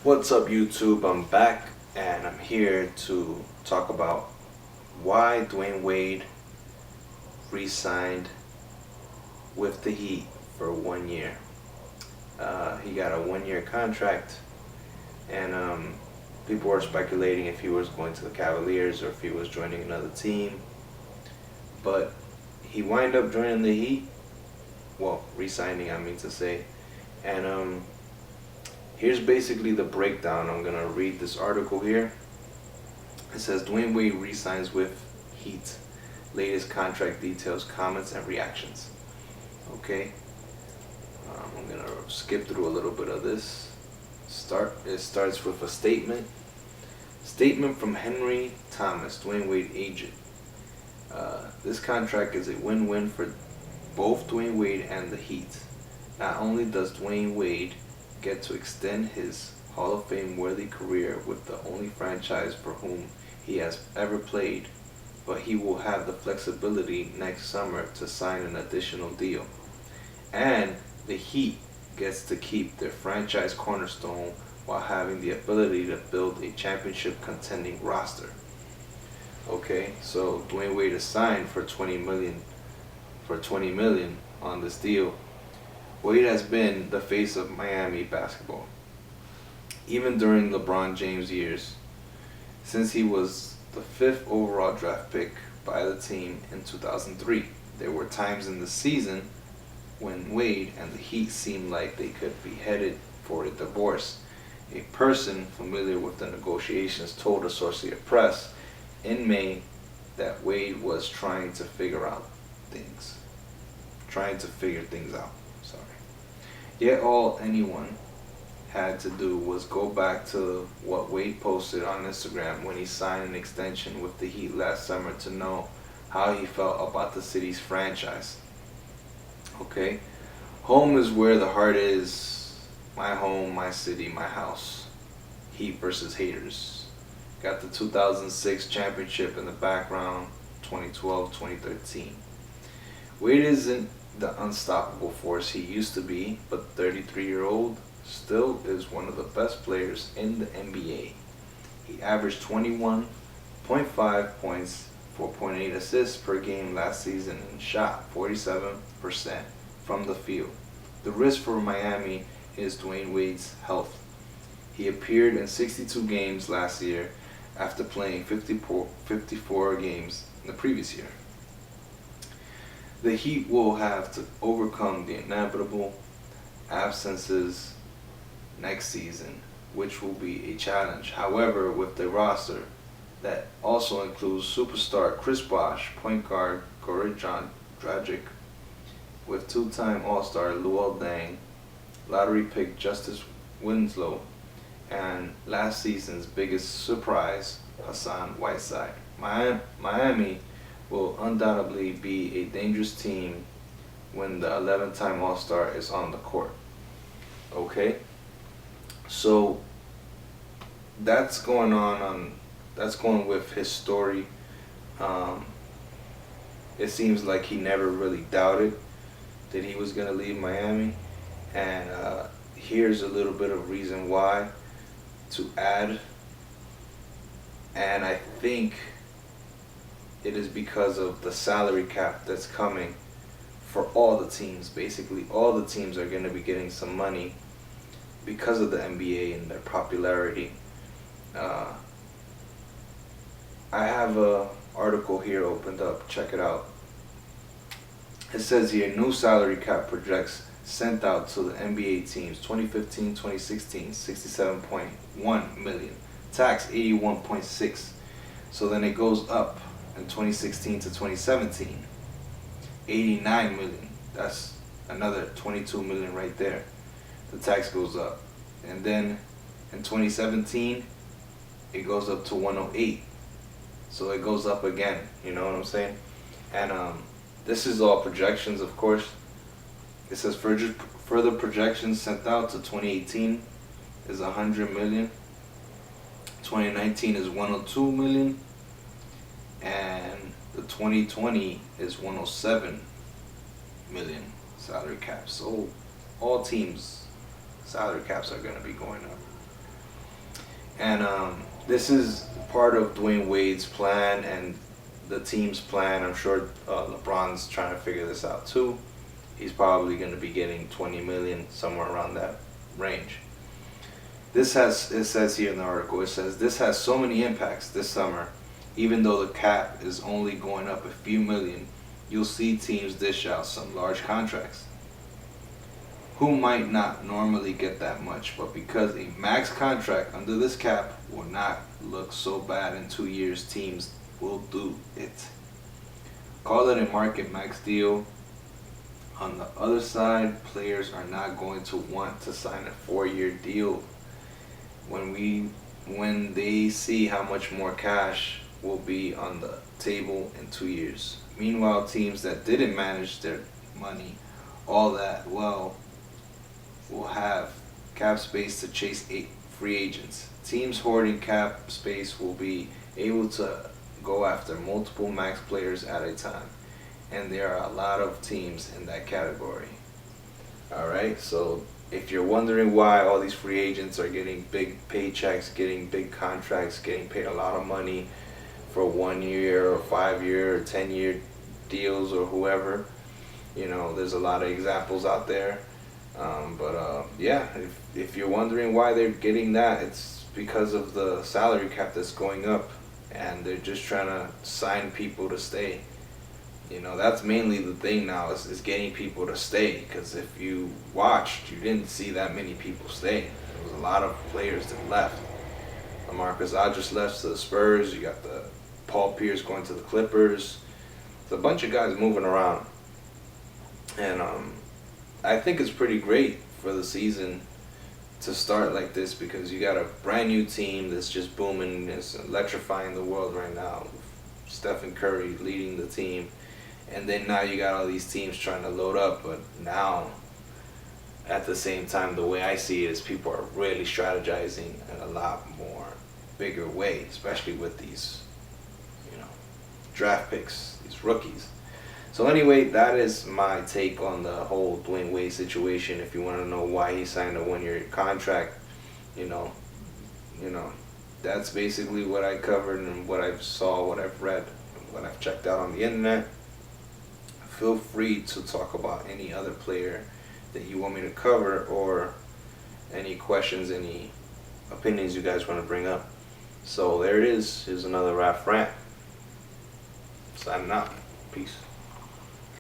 What's up, YouTube? I'm back and I'm here to talk about why Dwyane Wade re signed with the Heat for 1 year. He got a 1 year contract, and people were speculating if he was going to the Cavaliers or if he was joining another team. But he wind up joining the Heat. Well, re signing, I mean to say. And here's basically the breakdown. I'm gonna read this article here. It says Dwyane Wade re-signs with Heat. Latest contract details, comments, and reactions. Okay, I'm gonna skip through a little bit of this. It starts with a statement. Statement from Henry Thomas, Dwyane Wade agent. This contract is a win-win for both Dwyane Wade and the Heat. Not only does Dwyane Wade get to extend his Hall of Fame worthy career with the only franchise for whom he has ever played, but he will have the flexibility next summer to sign an additional deal. And the Heat gets to keep their franchise cornerstone while having the ability to build a championship contending roster. Okay, so Dwyane Wade is signed for 20 million on this deal. Wade has been the face of Miami basketball, even during LeBron James' years, since he was the fifth overall draft pick by the team in 2003. There were times in the season when Wade and the Heat seemed like they could be headed for a divorce. A person familiar with the negotiations told Associated Press in May that Wade was trying to figure things out. Sorry. Yet all anyone had to do was go back to what Wade posted on Instagram when he signed an extension with the Heat last summer to know how he felt about the city's franchise. Okay? Home is where the heart is. My home, my city, my house. Heat versus haters. Got the 2006 championship in the background, 2012, 2013. Wade isn't the unstoppable force he used to be, but the 33-year-old still is one of the best players in the NBA. He averaged 21.5 points, 4.8 assists per game last season and shot 47% from the field. The risk for Miami is Dwyane Wade's health. He appeared in 62 games last year after playing 54 games in the previous year. The Heat will have to overcome the inevitable absences next season, which will be a challenge. However, with the roster that also includes superstar Chris Bosh, point guard Goran Dragic, with two-time All-Star Luol Deng, lottery pick Justice Winslow, and last season's biggest surprise, Hassan Whiteside, Miami will undoubtedly be a dangerous team when the 11-time All-Star is on the court. Okay? So that's going that's going with his story. It seems like he never really doubted that he was going to leave Miami, and here's a little bit of reason why to add. And I think it is because of the salary cap that's coming for all the teams. Basically, all the teams are going to be getting some money because of the NBA and their popularity. I have a article here opened up. Check it out. It says here, new salary cap projects sent out to the NBA teams 2015-2016, 67.1 million. Tax 81.6. So then it goes up in 2016 to 2017, 89 million. That's another 22 million right there. The tax goes up. And then in 2017, it goes up to 108. So it goes up again, you know what I'm saying? And this is all projections, of course. It says further projections sent out to 2018 is 100 million. 2019 is 102 million. And the 2020 is 107 million salary cap. So all teams' salary caps are going to be going up. And this is part of Dwyane Wade's plan and the team's plan. I'm sure LeBron's trying to figure this out too. He's probably going to be getting 20 million, somewhere around that range. This has, it says here in the article, it says this has so many impacts this summer. Even though the cap is only going up a few million, you'll see teams dish out some large contracts who might not normally get that much, but because a max contract under this cap will not look so bad in 2 years, teams will do it. Call it a market max deal. On the other side, players are not going to want to sign a 4-year deal when they see how much more cash will be on the table in 2 years. Meanwhile, teams that didn't manage their money all that well will have cap space to chase 8 free agents. Teams hoarding cap space will be able to go after multiple max players at a time, and there are a lot of teams in that category. Alright, so if you're wondering why all these free agents are getting big paychecks, getting big contracts, getting paid a lot of money for 1 year or 5-year or 10-year deals or whoever, there's a lot of examples out there. Yeah, if you're wondering why they're getting that, it's because of the salary cap that's going up, and they're just trying to sign people to stay. That's mainly the thing now, is getting people to stay, because if you watched, you didn't see that many people stay. There was a lot of players that left. LaMarcus Aldridge left to the Spurs. You got the Paul Pierce going to the Clippers. There's a bunch of guys moving around. And I think it's pretty great for the season to start like this, because you got a brand new team that's just booming, it's electrifying the world right now. Stephen Curry leading the team, and then now you got all these teams trying to load up. But now, at the same time, the way I see it is people are really strategizing in a lot more bigger way, especially with these, draft picks, these rookies. So anyway, that is my take on the whole Dwyane Wade situation. If you want to know why he signed a 1-year contract, that's basically what I covered and what I saw, what I've read, what I've checked out on the internet. Feel free to talk about any other player that you want me to cover, or any questions, any opinions you guys want to bring up. So there it is. Here's another Raf Rant. Signing out. Peace.